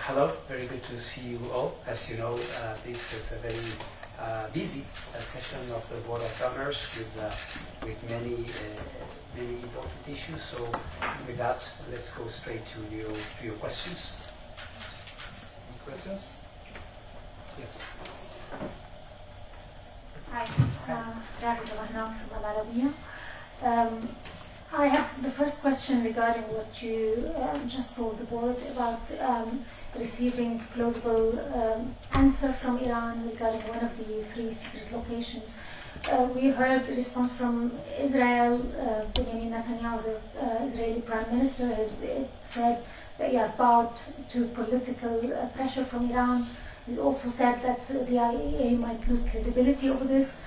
Hello, very good to see you all. As you know, this is a very busy session of the Board of Governors with many important issues. So with that, let's go straight to your questions. Any questions? Yes. Hi, David Mahnoud from Al Arabiya. I have the first question regarding what you just told the board about receiving plausible answer from Iran regarding one of the 3 secret locations. We heard a response from Israel. Benjamin Netanyahu, the Israeli Prime Minister, has said that you have bowed to political pressure from Iran. He's also said that the IAEA might lose credibility over this.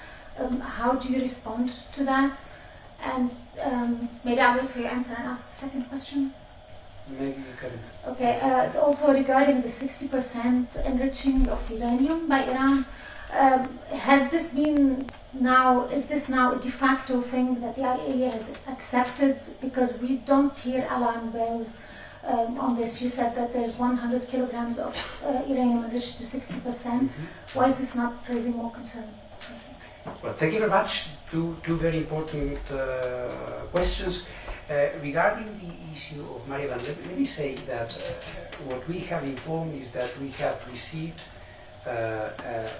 How do you respond to that? And maybe I'll wait for your answer and ask the second question. Maybe you can. Okay, it's also regarding the 60% enriching of uranium by Iran. Has this been now, is this now a de facto thing that the IAEA has accepted? Because we don't hear alarm bells on this. You said that there's 100 kilograms of uranium enriched to 60%. Mm-hmm. Why is this not raising more concern? Well, thank you very much. Two very important questions. Regarding the issue of Maryland, let me say that what we have informed is that we have received a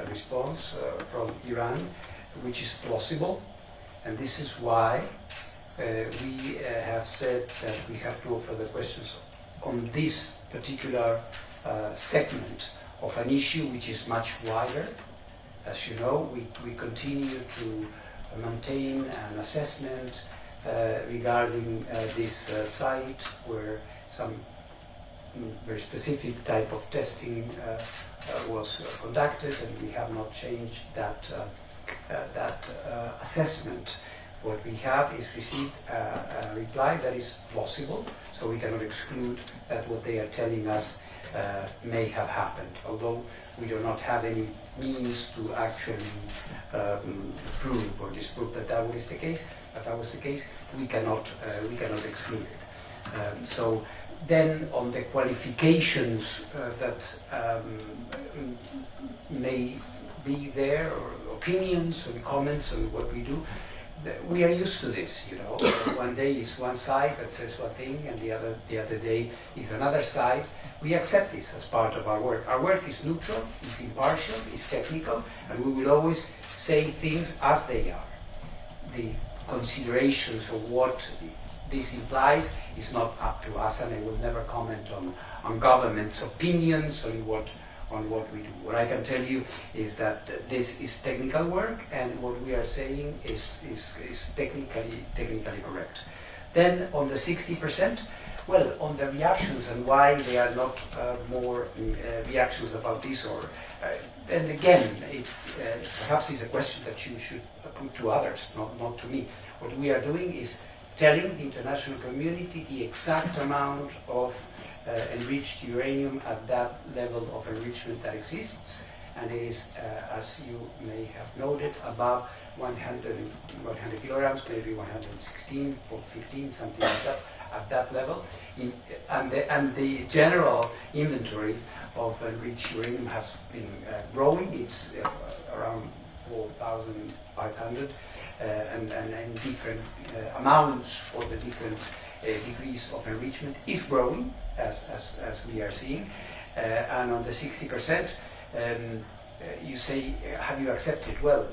response from Iran, which is plausible, and this is why we have said that we have no further questions on this particular segment of an issue which is much wider. As you know, we continue to maintain an assessment regarding this site where some very specific type of testing was conducted, and we have not changed that assessment. What we have is received a reply that is plausible, so we cannot exclude that what they are telling us may have happened, although we do not have any means to actually prove or disprove that that was the case. But that was the case, we cannot exclude it. So then, on the qualifications that may be there, or opinions or comments on what we do, we are used to this, you know. One day is one side that says one thing, and the other day is another side. We accept this as part of our work. Our work is neutral, is impartial, is technical, and we will always say things as they are. The considerations of what this implies is not up to us, and I will never comment on government's opinions on what we do. What I can tell you is that this is technical work, and what we are saying is technically correct. Then on the 60%, well, on the reactions and why there are not more reactions about this, or and again, it's perhaps it's a question that you should put to others, not to me. What we are doing is telling the international community the exact amount of enriched uranium at that level of enrichment that exists, and it is, as you may have noted, above 100 kilograms, maybe 116, 15, something like that, at that level. And the general inventory of enriched uranium has been growing. It's around 4,500, and in different amounts for the different degrees of enrichment is growing, as we are seeing. And on the 60%, you say, have you accepted? Well,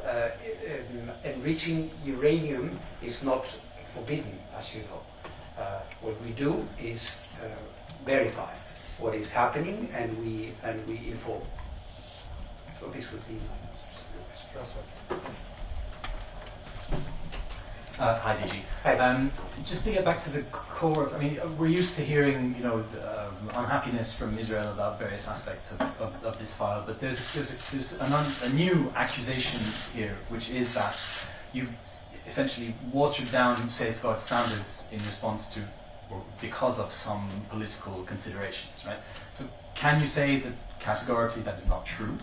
enriching uranium is not forbidden, as you know. What we do is verify what is happening, and we inform. So this would be my answer. Hi, DG. Hi. Just to get back to the core of, I mean, we're used to hearing, you know, unhappiness from Israel about various aspects of this file, but there's a new accusation here, which is that you've essentially watered down safeguard standards in response to, or because of some political considerations, right? So can you say that categorically that is not true?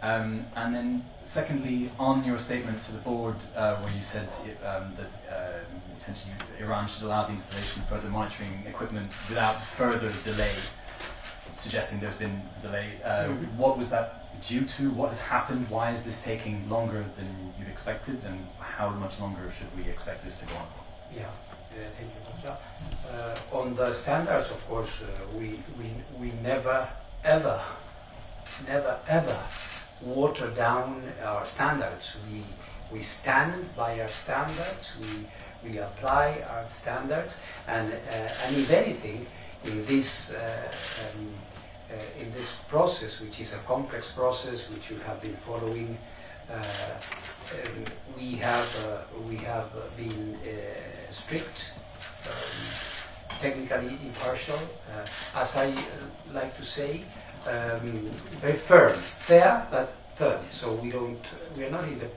And then secondly, on your statement to the board, where you said that essentially Iran should allow the installation of further monitoring equipment without further delay, suggesting there's been a delay. What was that due to? What has happened? Why is this taking longer than you expected? And how much longer should we expect this to go on for? Yeah, thank you, Rosa. On the standards, of course, we never ever water down our standards. We stand by our standards. We apply our standards, and if anything, in this process, which is a complex process, which you have been following, we have been strict, technically impartial, as I like to say, very firm, fair but firm. So we are not in the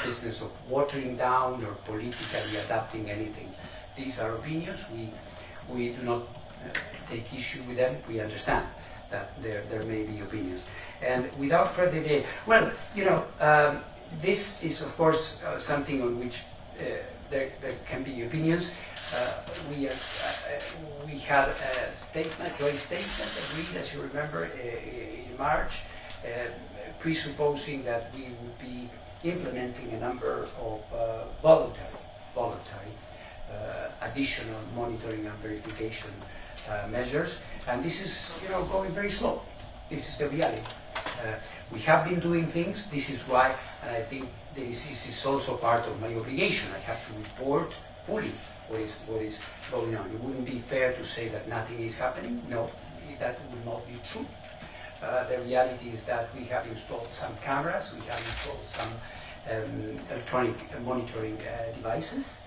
business of watering down or politically adapting anything. These are opinions. We do not take issue with them. We understand that there may be opinions. And without further delay, well, this is of course something on which there can be opinions. We had a joint statement agreed, as you remember, in March, presupposing that we would be implementing a number of voluntary additional monitoring and verification measures, and this is going very slow. This is the reality. We have been doing things. This is why, and I think this is also part of my obligation. I have to report fully what is going on. It wouldn't be fair to say that nothing is happening. No, that would not be true. The reality is that we have installed some cameras, we have installed some electronic monitoring devices,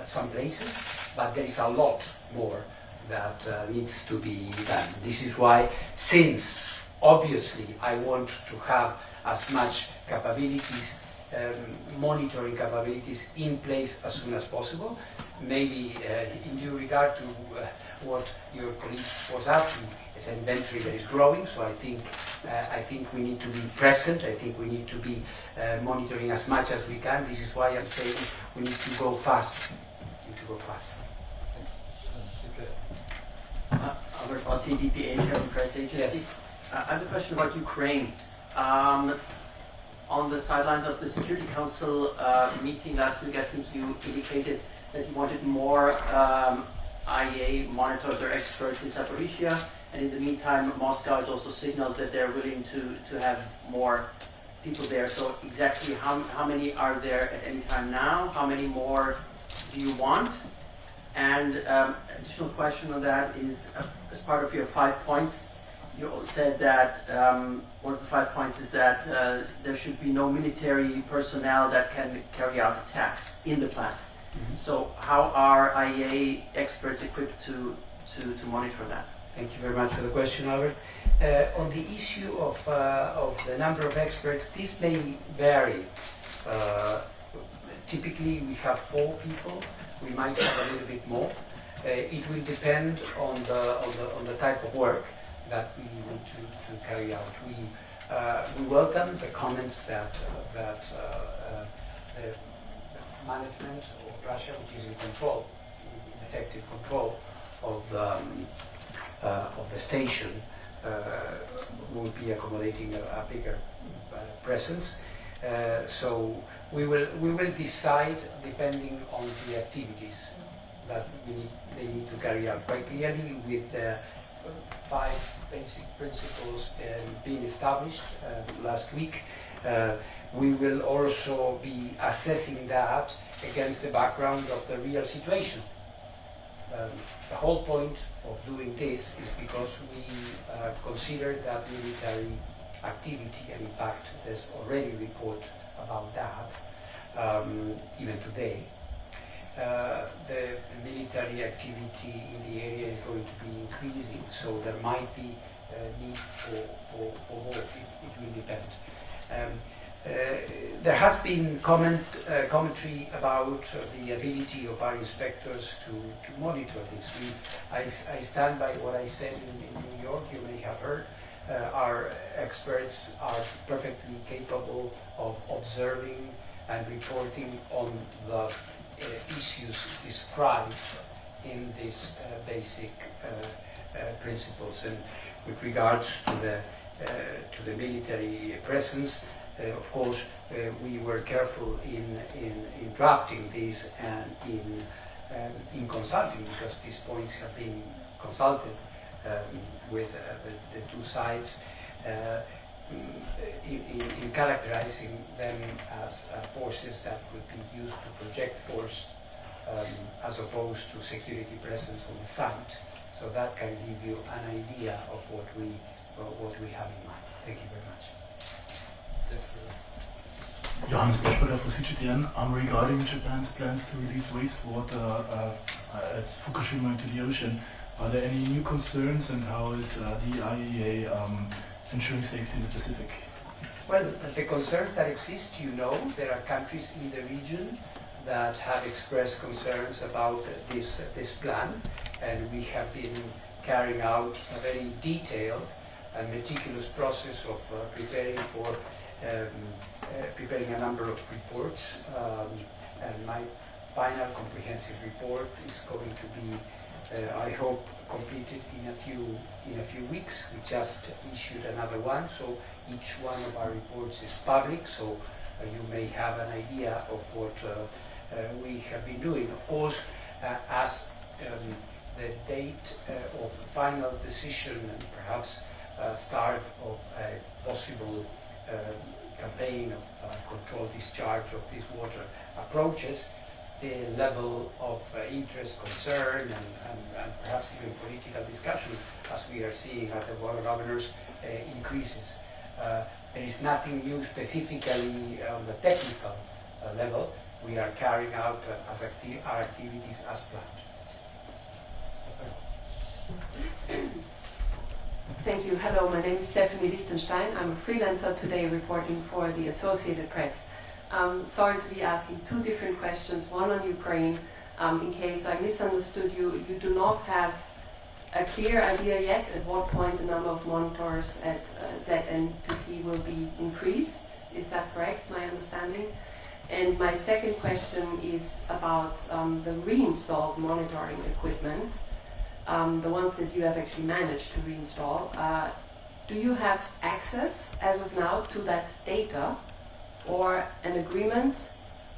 some places, but there is a lot more that needs to be done. This is why, since obviously I want to have as much capabilities, monitoring capabilities in place as soon as possible, maybe in due regard to what your colleague was asking, it's an inventory that is growing, so I think we need to be present. I think we need to be monitoring as much as we can. This is why I'm saying we need to go fast. We need to go fast. Albert Botti, DPA, German Press Agency. Yes. I have a question about Ukraine. On the sidelines of the Security Council meeting last week, I think you indicated that you wanted more IAEA monitors or experts in Zaporizhia, and in the meantime, Moscow has also signaled that they're willing to have more people there. So exactly how many are there at any time now? How many more do you want? And additional question on that is, as part of your 5 points, you said that one of the 5 points is that there should be no military personnel that can carry out attacks in the plant. Mm-hmm. So how are IAEA experts equipped to monitor that? Thank you very much for the question, Albert. On the issue of the number of experts, this may vary. Typically, we have 4 people. We might have a little bit more. It will depend on the type of work that we want to carry out. We welcome the comments that the management of Russia, which is in effective control of the station, will be accommodating a bigger presence. So we will decide depending on the activities that they need to carry out. Quite clearly, with 5 basic principles being established last week, we will also be assessing that against the background of the real situation. The whole point of doing this is because we consider that military activity, and in fact there's already a report about that, even today. The military activity in the area is going to be increasing, so there might be a need for more. It will depend. There has been commentary about the ability of our inspectors to monitor this. I stand by what I said in New York. You may have heard. Our experts are perfectly capable of observing and reporting on the issues described in these basic principles. And with regards to the military presence, of course, we were careful in drafting this and in consulting, because these points have been consulted with the two sides, in characterizing them as forces that would be used to project force as opposed to security presence on the site. So that can give you an idea of what we have in mind. Thank you very much. Yes, Johannes Beschberger for CGTN. Regarding Japan's plans to release wastewater at Fukushima into the ocean, are there any new concerns, and how is the IAEA ensuring safety in the Pacific? Well, the concerns that exist, you know, there are countries in the region that have expressed concerns about this plan, and we have been carrying out a very detailed and meticulous process of preparing a number of reports, and my final comprehensive report is going to be, I hope, completed in a few weeks. We just issued another one, so each one of our reports is public, so you may have an idea of what we have been doing. Of course, as the date of final decision and perhaps start of a possible campaign of controlled discharge of this water approaches, the level of interest, concern, and perhaps even political discussion, as we are seeing at the Board of Governors, increases. There is nothing new specifically on the technical level. We are carrying out our activities as planned. Thank you. Hello, my name is Stephanie Lichtenstein. I'm a freelancer today reporting for the Associated Press. Sorry to be asking two different questions, one on Ukraine. In case I misunderstood you, you do not have a clear idea yet at what point the number of monitors at ZNPP will be increased. Is that correct, my understanding? And my second question is about the reinstalled monitoring equipment, the ones that you have actually managed to reinstall. Do you have access as of now to that data, or an agreement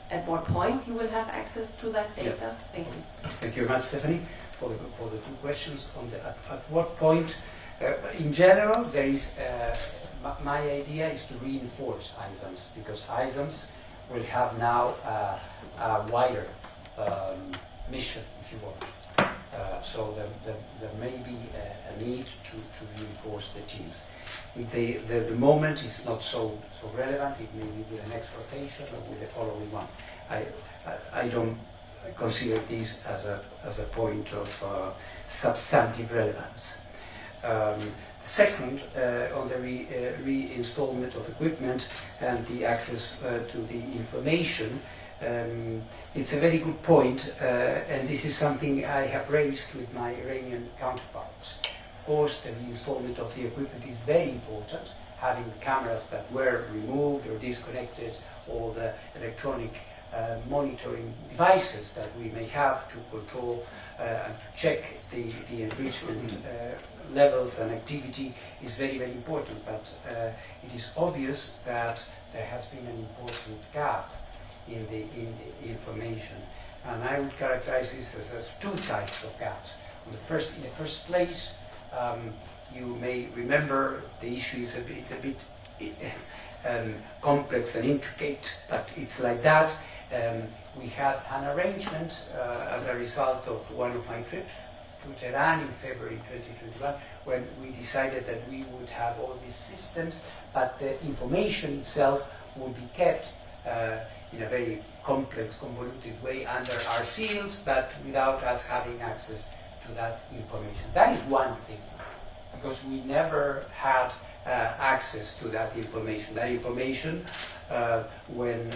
at what point you will have access to that data? Yeah. Thank you. Thank you very much, Stephanie, for the two questions. On at what point, in general, there is my idea is to reinforce ISAMS, because ISAMS will have now a wider mission, if you want. So there may be a need to reinforce the teams. The moment is not so relevant. It may be with the next rotation or with the following one. I don't consider this as a point of substantive relevance. Second, on the reinstallment of equipment and the access to the information, it's a very good point, and this is something I have raised with my Iranian counterparts. Of course, the reinstallment of the equipment is very important, having the cameras that were removed or disconnected, or the electronic monitoring devices that we may have to control and to check the enrichment levels and activity is very, very important. But it is obvious that there has been an important gap in the information, and I would characterize this as two types of gaps. In the first place, you may remember the issue is a bit complex and intricate, but it's like that. We had an arrangement as a result of one of my trips to Tehran in February 2021, when we decided that we would have all these systems, but the information itself would be kept in a very complex, convoluted way under our seals, but without us having access to that information. That is one thing, because we never had access to that information. That information, when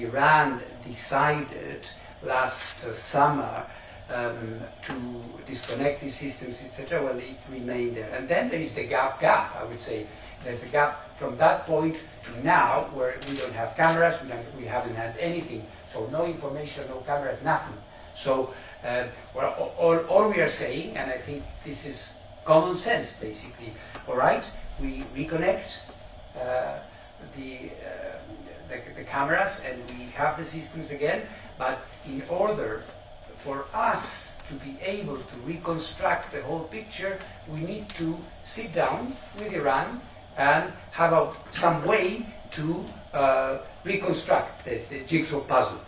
Iran decided last summer to disconnect these systems, etc., well, it remained there. And then there is the gap, I would say. There's a gap from that point to now, where we don't have cameras, we haven't had anything. So no information, no cameras, nothing. So Well, all we are saying, and I think this is common sense basically, all right, we reconnect the cameras and we have the systems again, but in order for us to be able to reconstruct the whole picture, we need to sit down with Iran and have some way to reconstruct the jigsaw puzzle.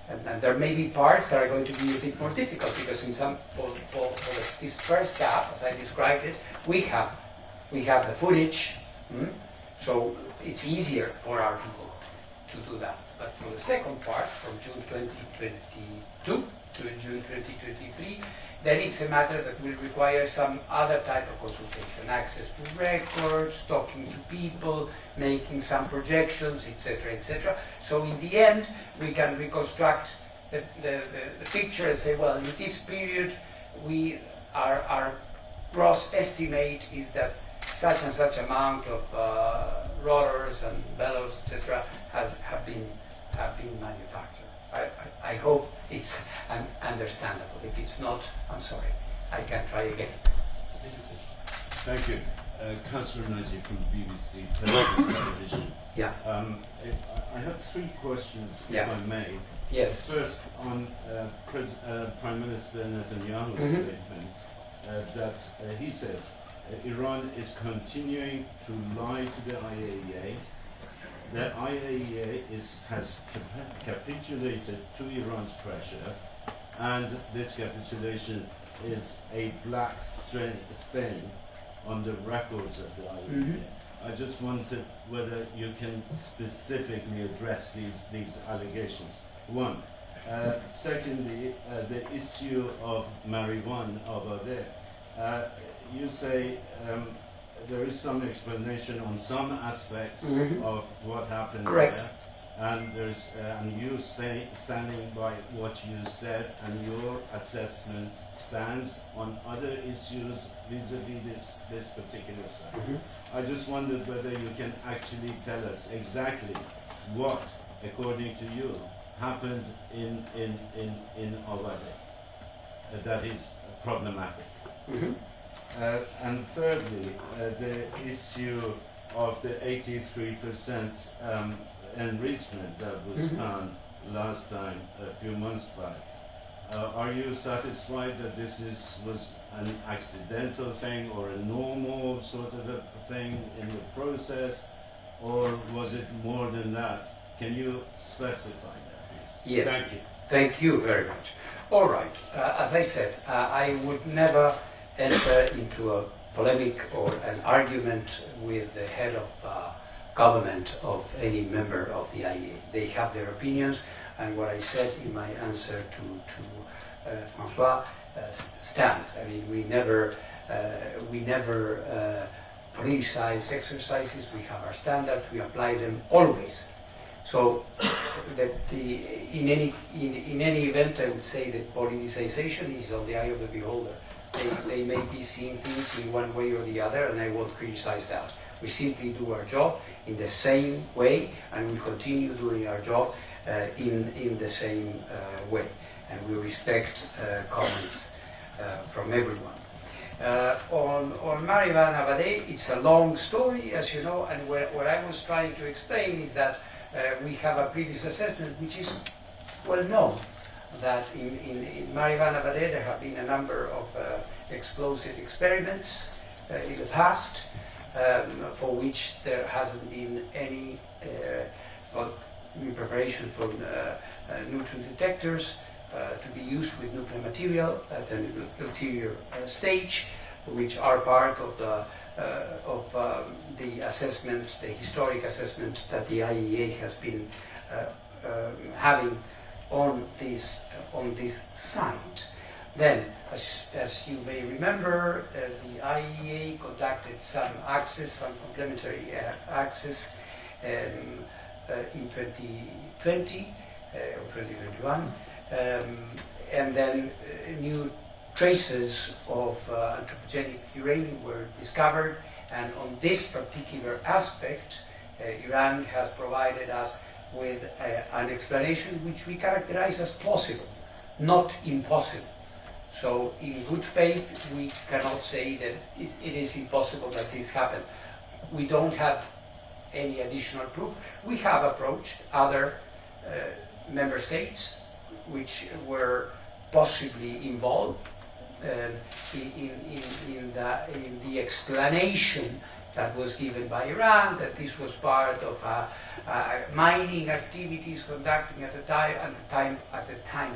And there may be parts that are going to be a bit more difficult because for this first gap, as I described it, we have the footage, so it's easier for our people to do that. But for the second part, from June 2022 to June 2023, then it's a matter that will require some other type of consultation, access to records, talking to people, making some projections, etc., etc. So in the end, we can reconstruct the picture and say, well, in this period, our gross estimate is that such and such amount of rollers and bellows, etc., have been manufactured. I hope it's understandable. If it's not, I'm sorry. I can try again. Thank you. Councillor Nagy from BBC Television. Yeah. I have three questions, Yeah. if I may. Yes. First, on Prime Minister Netanyahu's statement, that he says Iran is continuing to lie to the IAEA. The IAEA has capitulated to Iran's pressure, and this capitulation is a black stain on the records of the IAEA. I just wondered whether you can specifically address these allegations. One. Secondly, the issue of marijuana over there. You say there is some explanation on some aspects of what happened Correct. there, and you standing by what you said, and your assessment stands on other issues vis-a-vis this particular site. I just wondered whether you can actually tell us exactly what, according to you, happened in Ovade that is problematic. And thirdly, the issue of the 83% enrichment that was found last time, a few months back. Are you satisfied that this was an accidental thing or a normal sort of a thing in the process, or was it more than that? Can you specify that, please? Yes. Thank you. Thank you very much. All right. As I said, I would never enter into a polemic or an argument with the head of government of any member of the IEA. They have their opinions, and what I said in my answer to François stands. I mean, we never politicize exercises. We have our standards. We apply them always. So, in any event, I would say that politicization is on the eye of the beholder. They may be seeing things in one way or the other, and I won't criticize that. We simply do our job in the same way, and we continue doing our job in the same way. And we respect comments from everyone. On Marivan Abadeh, it's a long story, as you know, and what I was trying to explain is that we have a previous assessment which is well known, that in Marivan Abadeh there have been a number of explosive experiments in the past for which there hasn't been any preparation for neutron detectors to be used with nuclear material at an ulterior stage, which are part of the assessment, the historic assessment that the IAEA has been having on this site. Then, as you may remember, the IAEA conducted some complementary access in 2020 or 2021, and then new traces of anthropogenic uranium were discovered, and on this particular aspect, Iran has provided us with an explanation which we characterize as plausible. not impossible. So in good faith, we cannot say that it is impossible that this happened. We don't have any additional proof. We have approached other member states which were possibly involved in the explanation that was given by Iran, that this was part of mining activities conducting at the time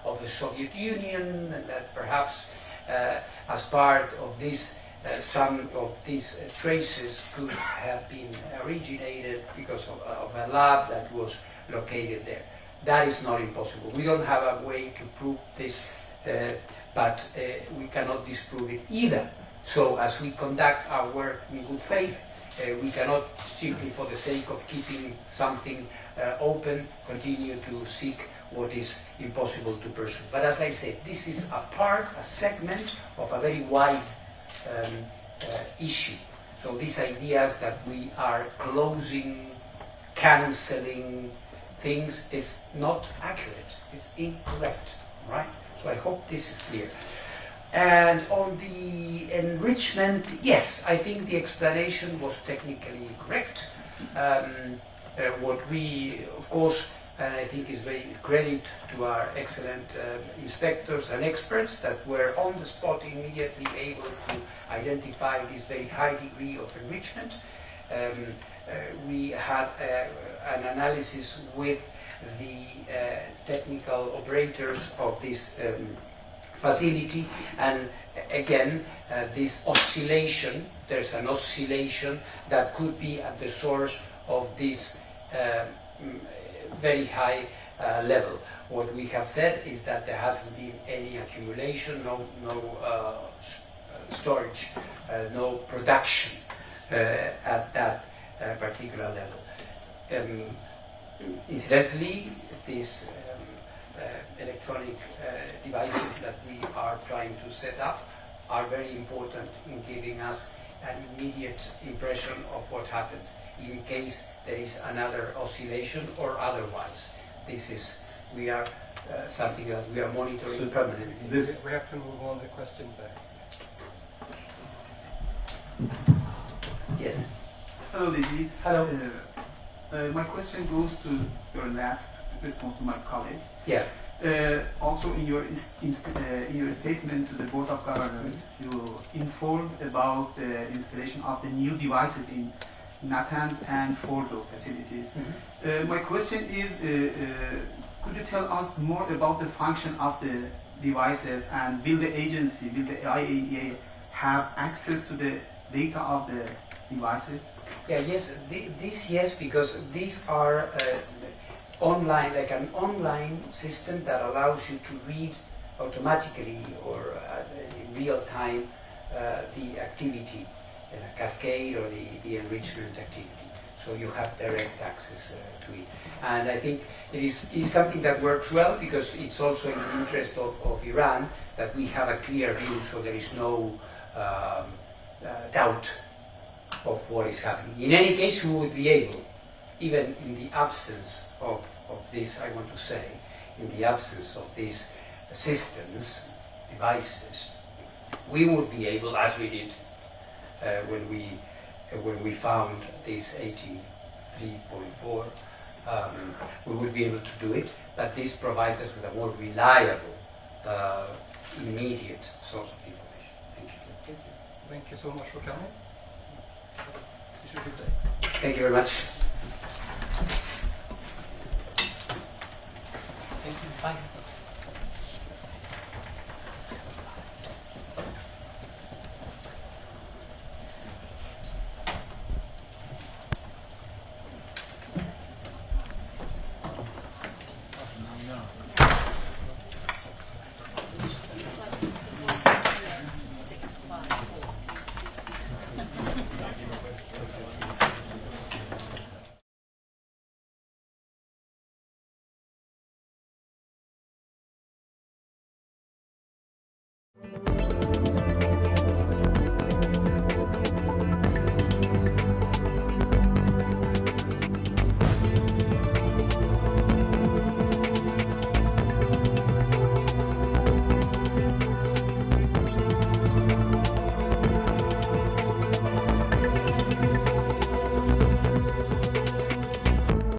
of the Soviet Union, and that perhaps as part of this some of these traces could have been originated because of a lab that was located there. That is not impossible. We don't have a way to prove this, but we cannot disprove it either. So as we conduct our work in good faith, we cannot simply for the sake of keeping something open, continue to seek what is impossible to pursue. But as I said, this is a segment of a very wide issue. So these ideas that we are closing, cancelling things is not accurate, it's incorrect, right? So I hope this is clear. And on the enrichment, yes, I think the explanation was technically correct. What we, of course, and I think is very credit to our excellent inspectors and experts that were on the spot immediately able to identify this very high degree of enrichment. We had an analysis with the technical operators of this facility, and again this oscillation, there's an oscillation that could be at the source of this very high level. What we have said is that there hasn't been any accumulation, no storage, no production at that particular level. Incidentally, these electronic devices that we are trying to set up are very important in giving us an immediate impression of what happens in case there is another oscillation or otherwise. This is, we are something that we are monitoring permanently. We have to move on the question back. Yes. Hello, David. Hello. My question goes to your last response to my colleague. Yeah. Also, in your statement to the Board of Governors, you informed about the installation of the new devices in Natanz and Fordo facilities. Mm-hmm. My question is, could you tell us more about the function of the devices, and will the agency, will the IAEA have access to the data of the devices? Yeah, yes, yes, because these are online, like an online system that allows you to read automatically or in real time the activity, cascade or the enrichment activity. So you have direct access to it. And I think it is something that works well because it's also in the interest of Iran that we have a clear view, so there is no doubt of what is happening. In any case, we would be able, even in the absence of this, I want to say, in the absence of these systems, devices, we would be able, as we did when we found this 83.4, we would be able to do it, but this provides us with a more reliable, immediate source of information. Thank you. Thank you so much for coming. Thank you very much. Thank you. Bye.